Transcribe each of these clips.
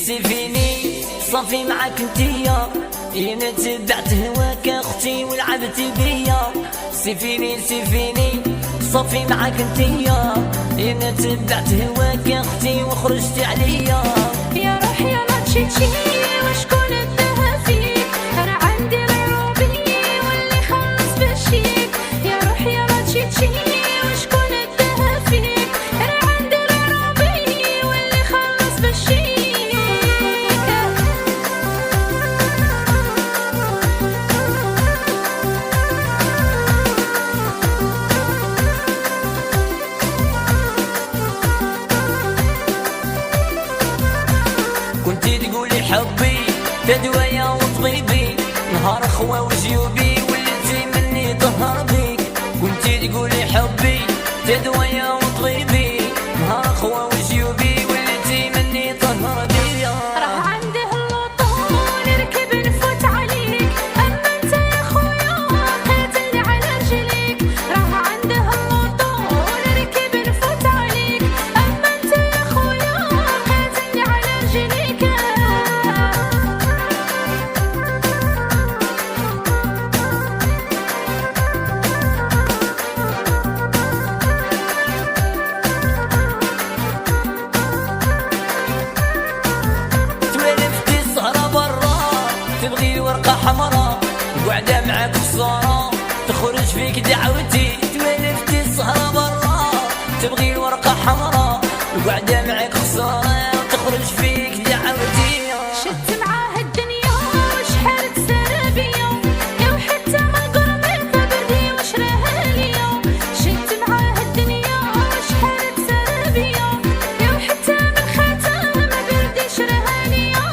سيفيني صافي معاك انتيا، انا تبعت هواك اختي ولعبت بيا. سيفيني صافي معاك انتيا، انا تبعت هواك اختي وخرجت عليا. يا روحي ما تشيتشي وشكون اداها فيك، انا عندي العروبي واللي خلص بالشيك. يا روحي ما تشيتشي وشكون اداها فيك، انا عندي العروبي واللي خلص بالشيك. كنتي تقولي حبي تدوية وطبيبي، نهار خوا وجيوبي وليتي مني ظهر بيك. كنتي تقولي حبي تدوية وطبيبي، نهار خوا وجيوبي وليتي مني ظهر بيا. راه عنده اللوطون نركب نفوت عليك، اما انت يا خويا قاتلني على رجليك. راه عنده اللوطون نركب نفوت عليك، اما انت يا خويا قاتلني على رجليك. توالفتي السهرة برا تبغي ورقة حمرا، وقعدة معاك خسارة تخرج فيك دعوتي. توالفتي السهرة برا تبغي ورقة حمرا، وقعدة معاك خسارة تخرج فيك دعوتي. شت معاه الدنيا وشحال تسرى بيا، يا وحتى ما قرميت بردي وشراها ليا. شت معاه الدنيا وشحال تسرى بيا، يا وحتى من خاتم بردي شراها ليا.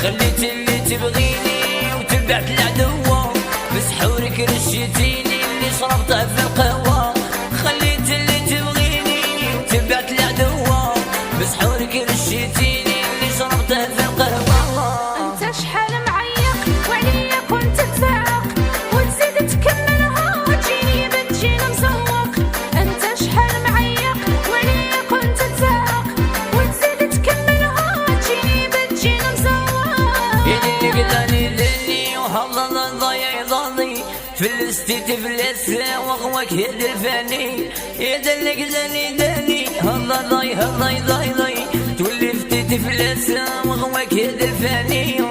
خليت اللي تبغيني وتبعت العدوة، بسحورك رشيتيني اللي شربته في القهوة. خليت اللي تبغيني وتبعت العدوة، بسحورك رشيتيني اللي شربته في القهوة. انت شحال معيق وعليا كنت تزعق، وتزيد تكملها وتجيني بتجينا مزوق. انت شحال معيق وعليا كنت تزعق، وتزيد تكملها وتجيني بتجينا مزوق. يديك داني وهلا ضايع ضاضي، فلستي تفلس وغواك يد الفاني. يدلك داني هلا ضاي تولفتي تفلس وغواك يد الفاني.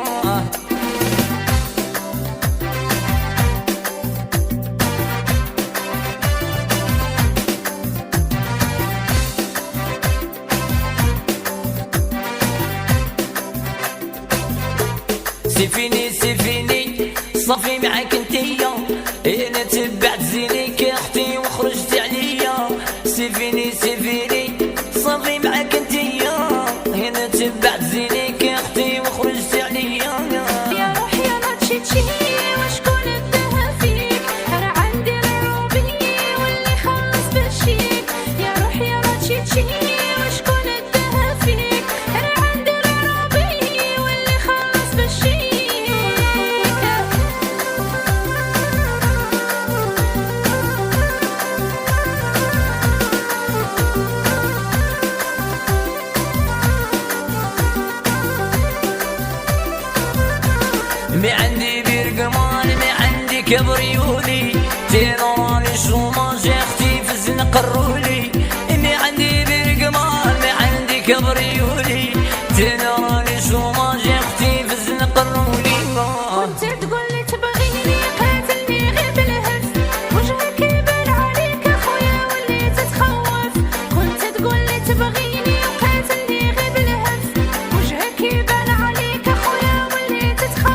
سيفيني صافي معاك انتيا، انا تبعت زينيك يا اختي وخرجت عليا. سيفيني صافي معاك انتيا، انا تبعت زينيك يا اختي وخرجت عليا. يا روحي ما تشيتشي وشكون اداها فيك، انا عندي العروبي واللي خلص بالشيك. يا روحي ما تشيتشي وشكون اداها فيك، انا عندي العروبي واللي خلص بالشيك. ما عندي برقمان ما عندي كبريولي، تيراني شوماج اختي في الزنق الرولي. ما عندي برقمان ما عندي كبريولي، تيراني شوماج اختي في الزنق الرولي. كنت تقول لي تبغيني قاتلني غير بالهف، وجهك يبان عليك اخويا واللي تتخوف. كنت تقول لي تبغيني وقاتلني غير بالهف، وجهك يبان عليك اخويا واللي تتخوف.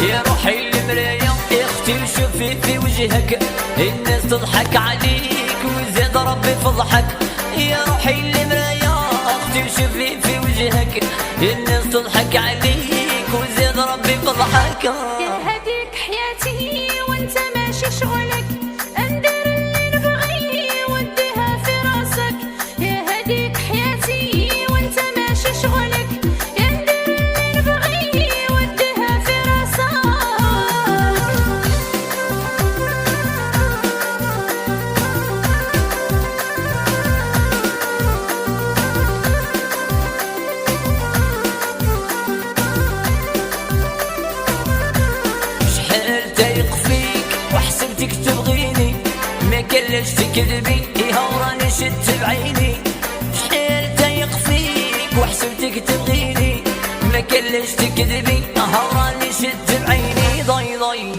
يا روحي المراية يا اختي وشوفي في وجهك، الناس تضحك عليك وزاد ربي فضحك. يا روحي المراية اختي وشوفي في وجهك الناس تضحك عليك وزيد ربي بضحك. يا هديك حياتي وانت ماشي شغلك، اندير اللي نبغيه وديها في راسك. يا هديك حياتي وانت ماشي شغلك، اندير اللي نبغيه وديها في راسك. شحال تايق فيك وحسبتك تبغيني، ما كلاش تكذبي إيها وراني شدت بعيني. شحال تايق فيك وحسبتك تبغيني، ما كلاش تكذبي إيها وراني شدت بعيني. ضي ضي